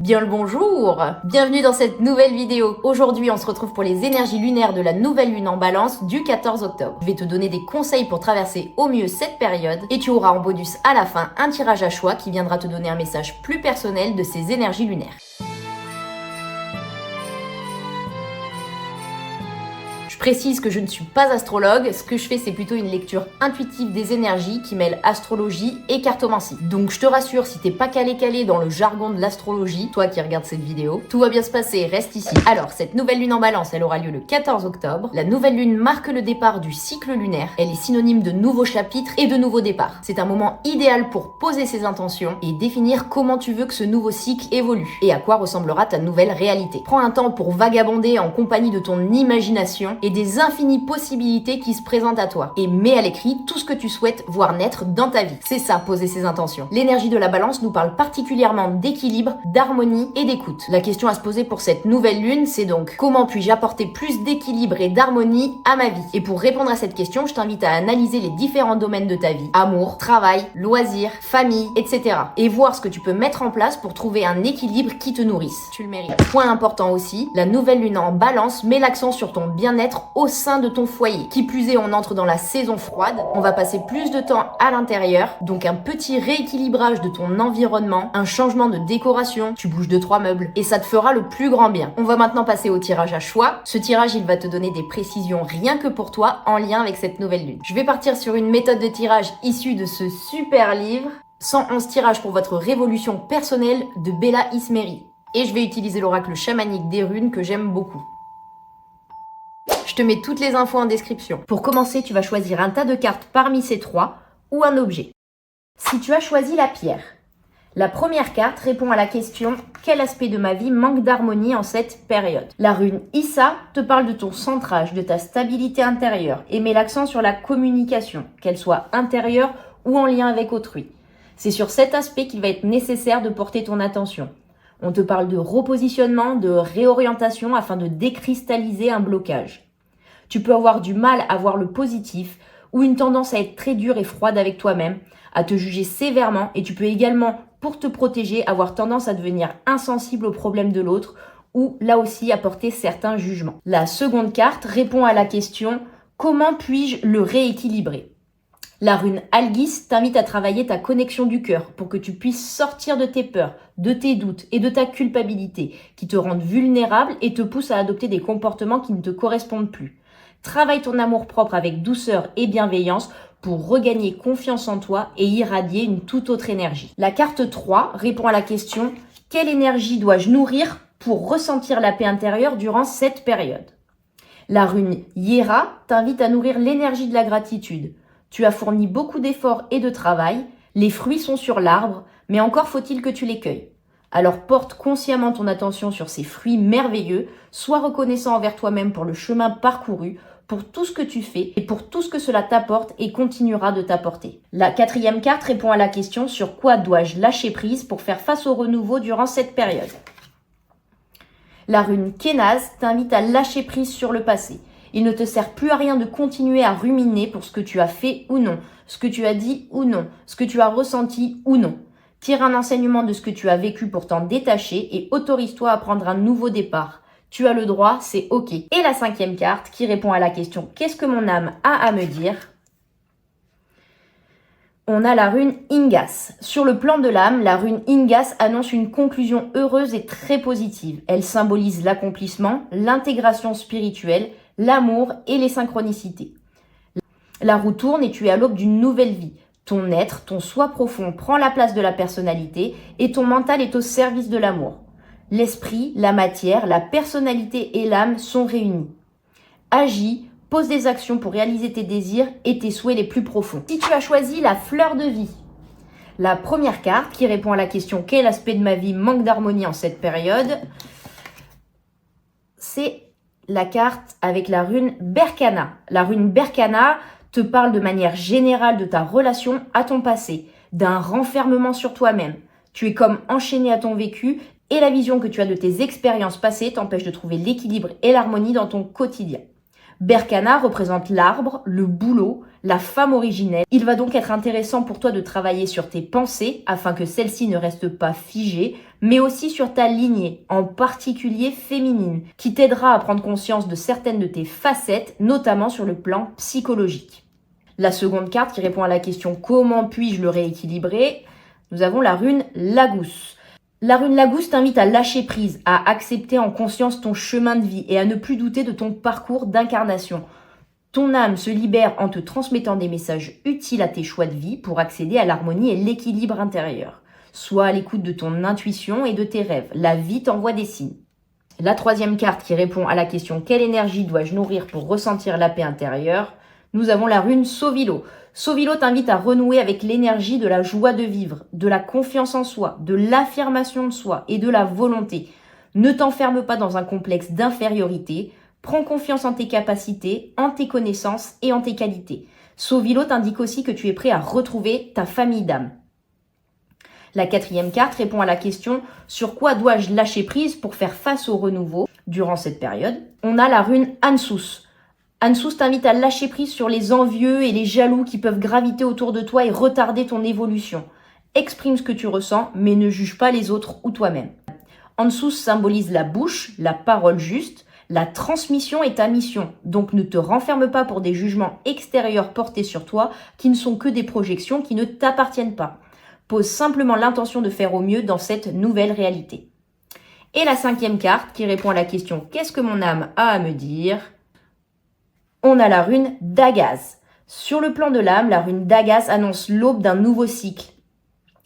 Bien le bonjour! Bienvenue dans cette nouvelle vidéo. Aujourd'hui, on se retrouve pour les énergies lunaires de la nouvelle lune en balance du 14 octobre. Je vais te donner des conseils pour traverser au mieux cette période et tu auras en bonus à la fin un tirage à choix qui viendra te donner un message plus personnel de ces énergies lunaires. Je précise que je ne suis pas astrologue, ce que je fais c'est plutôt une lecture intuitive des énergies qui mêle astrologie et cartomancie. Donc je te rassure, si t'es pas calé dans le jargon de l'astrologie, toi qui regardes cette vidéo, tout va bien se passer, reste ici. Alors cette nouvelle lune en balance, elle aura lieu le 14 octobre. La nouvelle lune marque le départ du cycle lunaire, elle est synonyme de nouveaux chapitres et de nouveaux départs. C'est un moment idéal pour poser ses intentions et définir comment tu veux que ce nouveau cycle évolue et à quoi ressemblera ta nouvelle réalité. Prends un temps pour vagabonder en compagnie de ton imagination et des infinies possibilités qui se présentent à toi. Et mets à l'écrit tout ce que tu souhaites voir naître dans ta vie. C'est ça, poser ses intentions. L'énergie de la balance nous parle particulièrement d'équilibre, d'harmonie et d'écoute. La question à se poser pour cette nouvelle lune, c'est donc comment puis-je apporter plus d'équilibre et d'harmonie à ma vie? Et pour répondre à cette question, je t'invite à analyser les différents domaines de ta vie. Amour, travail, loisirs, famille, etc. Et voir ce que tu peux mettre en place pour trouver un équilibre qui te nourrisse. Tu le mérites. Point important aussi, la nouvelle lune en balance met l'accent sur ton bien-être au sein de ton foyer. Qui plus est, on entre dans la saison froide, on va passer plus de temps à l'intérieur, donc un petit rééquilibrage de ton environnement, un changement de décoration, tu bouges 2-3 meubles, et ça te fera le plus grand bien. On va maintenant passer au tirage à choix. Ce tirage, il va te donner des précisions rien que pour toi en lien avec cette nouvelle lune. Je vais partir sur une méthode de tirage issue de ce super livre, 111 tirages pour votre révolution personnelle de Bella Ismeri. Et je vais utiliser l'oracle chamanique des runes que j'aime beaucoup. Je te mets toutes les infos en description. Pour commencer, tu vas choisir un tas de cartes parmi ces trois ou un objet. Si tu as choisi la pierre, la première carte répond à la question « Quel aspect de ma vie manque d'harmonie en cette période ?» La rune Issa te parle de ton centrage, de ta stabilité intérieure et met l'accent sur la communication, qu'elle soit intérieure ou en lien avec autrui. C'est sur cet aspect qu'il va être nécessaire de porter ton attention. On te parle de repositionnement, de réorientation afin de décristalliser un blocage. Tu peux avoir du mal à voir le positif ou une tendance à être très dure et froide avec toi-même, à te juger sévèrement et tu peux également, pour te protéger, avoir tendance à devenir insensible aux problèmes de l'autre ou là aussi apporter certains jugements. La seconde carte répond à la question « Comment puis-je le rééquilibrer ?» La rune Algis t'invite à travailler ta connexion du cœur pour que tu puisses sortir de tes peurs, de tes doutes et de ta culpabilité qui te rendent vulnérable et te poussent à adopter des comportements qui ne te correspondent plus. Travaille ton amour-propre avec douceur et bienveillance pour regagner confiance en toi et irradier une toute autre énergie. La carte 3 répond à la question « Quelle énergie dois-je nourrir pour ressentir la paix intérieure durant cette période ?» La rune Yera t'invite à nourrir l'énergie de la gratitude. Tu as fourni beaucoup d'efforts et de travail, les fruits sont sur l'arbre, mais encore faut-il que tu les cueilles. Alors porte consciemment ton attention sur ces fruits merveilleux, sois reconnaissant envers toi-même pour le chemin parcouru, pour tout ce que tu fais et pour tout ce que cela t'apporte et continuera de t'apporter. La quatrième carte répond à la question « Sur quoi dois-je lâcher prise pour faire face au renouveau durant cette période ?» La rune Kenaz t'invite à lâcher prise sur le passé. Il ne te sert plus à rien de continuer à ruminer pour ce que tu as fait ou non, ce que tu as dit ou non, ce que tu as ressenti ou non. Tire un enseignement de ce que tu as vécu pour t'en détacher et autorise-toi à prendre un nouveau départ. Tu as le droit, c'est ok. Et la cinquième carte qui répond à la question « Qu'est-ce que mon âme a à me dire ?» On a la rune Ingas. Sur le plan de l'âme, la rune Ingas annonce une conclusion heureuse et très positive. Elle symbolise l'accomplissement, l'intégration spirituelle, l'amour et les synchronicités. La roue tourne et tu es à l'aube d'une nouvelle vie. Ton être, ton soi profond prend la place de la personnalité et ton mental est au service de l'amour. L'esprit, la matière, la personnalité et l'âme sont réunis. Agis, pose des actions pour réaliser tes désirs et tes souhaits les plus profonds. Si tu as choisi la fleur de vie, la première carte qui répond à la question « Quel aspect de ma vie manque d'harmonie en cette période ?» c'est la carte avec la rune Berkana. La rune Berkana te parle de manière générale de ta relation à ton passé, d'un renfermement sur toi-même. Tu es comme enchaîné à ton vécu et la vision que tu as de tes expériences passées t'empêche de trouver l'équilibre et l'harmonie dans ton quotidien. Berkana représente l'arbre, le boulot, la femme originelle. Il va donc être intéressant pour toi de travailler sur tes pensées afin que celles-ci ne restent pas figées, mais aussi sur ta lignée, en particulier féminine, qui t'aidera à prendre conscience de certaines de tes facettes, notamment sur le plan psychologique. La seconde carte qui répond à la question « Comment puis-je le rééquilibrer ?» Nous avons la rune Lagousse. La rune Lagousse t'invite à lâcher prise, à accepter en conscience ton chemin de vie et à ne plus douter de ton parcours d'incarnation. Ton âme se libère en te transmettant des messages utiles à tes choix de vie pour accéder à l'harmonie et l'équilibre intérieur. Sois à l'écoute de ton intuition et de tes rêves. La vie t'envoie des signes. La troisième carte qui répond à la question « Quelle énergie dois-je nourrir pour ressentir la paix intérieure ?» Nous avons la rune Sovilo. Sovilo t'invite à renouer avec l'énergie de la joie de vivre, de la confiance en soi, de l'affirmation de soi et de la volonté. Ne t'enferme pas dans un complexe d'infériorité. Prends confiance en tes capacités, en tes connaissances et en tes qualités. Sovilo t'indique aussi que tu es prêt à retrouver ta famille d'âme. La quatrième carte répond à la question « Sur quoi dois-je lâcher prise pour faire face au renouveau ?» Durant cette période, on a la rune Ansous. Ansous t'invite à lâcher prise sur les envieux et les jaloux qui peuvent graviter autour de toi et retarder ton évolution. Exprime ce que tu ressens, mais ne juge pas les autres ou toi-même. Ansous symbolise la bouche, la parole juste, la transmission est ta mission. Donc ne te renferme pas pour des jugements extérieurs portés sur toi qui ne sont que des projections qui ne t'appartiennent pas. Pose simplement l'intention de faire au mieux dans cette nouvelle réalité. Et la cinquième carte qui répond à la question « Qu'est-ce que mon âme a à me dire ?» On a la rune Dagaz. Sur le plan de l'âme, la rune Dagaz annonce l'aube d'un nouveau cycle.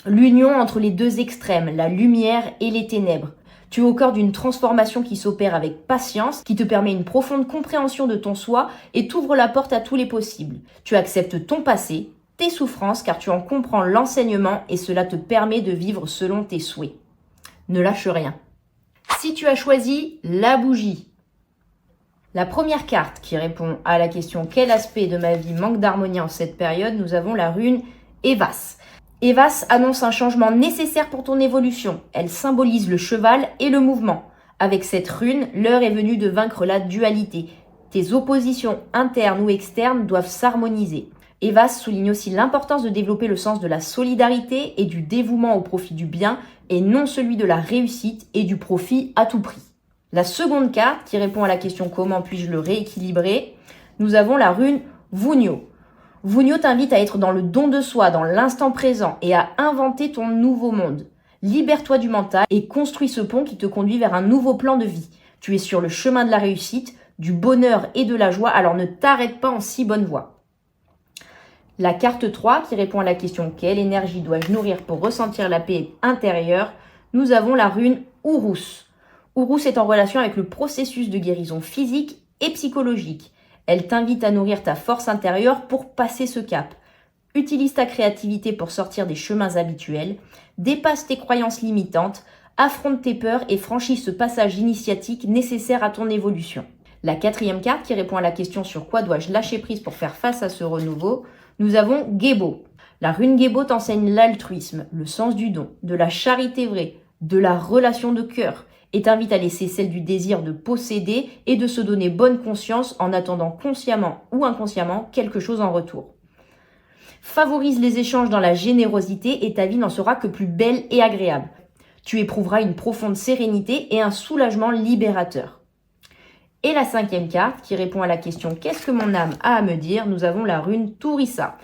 L'union entre les deux extrêmes, la lumière et les ténèbres. Tu es au cœur d'une transformation qui s'opère avec patience, qui te permet une profonde compréhension de ton soi et t'ouvre la porte à tous les possibles. Tu acceptes ton passé, tes souffrances, car tu en comprends l'enseignement et cela te permet de vivre selon tes souhaits. Ne lâche rien. Si tu as choisi la bougie, la première carte qui répond à la question « Quel aspect de ma vie manque d'harmonie en cette période ?» Nous avons la rune Evas. Evas annonce un changement nécessaire pour ton évolution. Elle symbolise le cheval et le mouvement. Avec cette rune, l'heure est venue de vaincre la dualité. Tes oppositions internes ou externes doivent s'harmoniser. Evas souligne aussi l'importance de développer le sens de la solidarité et du dévouement au profit du bien et non celui de la réussite et du profit à tout prix. La seconde carte qui répond à la question « Comment puis-je le rééquilibrer ?» Nous avons la rune Vunio. Vunio t'invite à être dans le don de soi, dans l'instant présent et à inventer ton nouveau monde. Libère-toi du mental et construis ce pont qui te conduit vers un nouveau plan de vie. Tu es sur le chemin de la réussite, du bonheur et de la joie, alors ne t'arrête pas en si bonne voie. La carte 3 qui répond à la question « Quelle énergie dois-je nourrir pour ressentir la paix intérieure ?» Nous avons la rune Urus. Urus est en relation avec le processus de guérison physique et psychologique. Elle t'invite à nourrir ta force intérieure pour passer ce cap. Utilise ta créativité pour sortir des chemins habituels, dépasse tes croyances limitantes, affronte tes peurs et franchis ce passage initiatique nécessaire à ton évolution. La quatrième carte qui répond à la question « Sur quoi dois-je lâcher prise pour faire face à ce renouveau ?» Nous avons Gébo. La rune Gébo t'enseigne l'altruisme, le sens du don, de la charité vraie, de la relation de cœur, et t'invite à laisser celle du désir de posséder et de se donner bonne conscience en attendant consciemment ou inconsciemment quelque chose en retour. Favorise les échanges dans la générosité et ta vie n'en sera que plus belle et agréable. Tu éprouveras une profonde sérénité et un soulagement libérateur. Et la cinquième carte qui répond à la question « Qu'est-ce que mon âme a à me dire ?» Nous avons la rune Tourissa.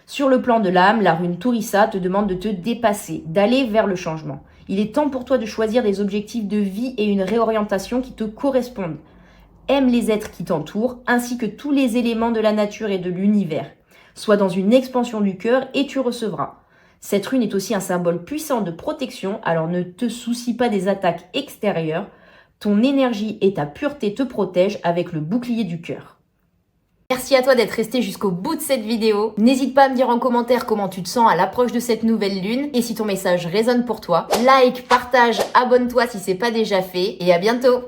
Sur le plan de l'âme, la rune Tourissa te demande de te dépasser, d'aller vers le changement. Il est temps pour toi de choisir des objectifs de vie et une réorientation qui te correspondent. Aime les êtres qui t'entourent, ainsi que tous les éléments de la nature et de l'univers. Sois dans une expansion du cœur et tu recevras. Cette rune est aussi un symbole puissant de protection, alors ne te soucie pas des attaques extérieures. Ton énergie et ta pureté te protègent avec le bouclier du cœur. Merci à toi d'être resté jusqu'au bout de cette vidéo. N'hésite pas à me dire en commentaire comment tu te sens à l'approche de cette nouvelle lune et si ton message résonne pour toi. Like, partage, abonne-toi si c'est pas déjà fait et à bientôt.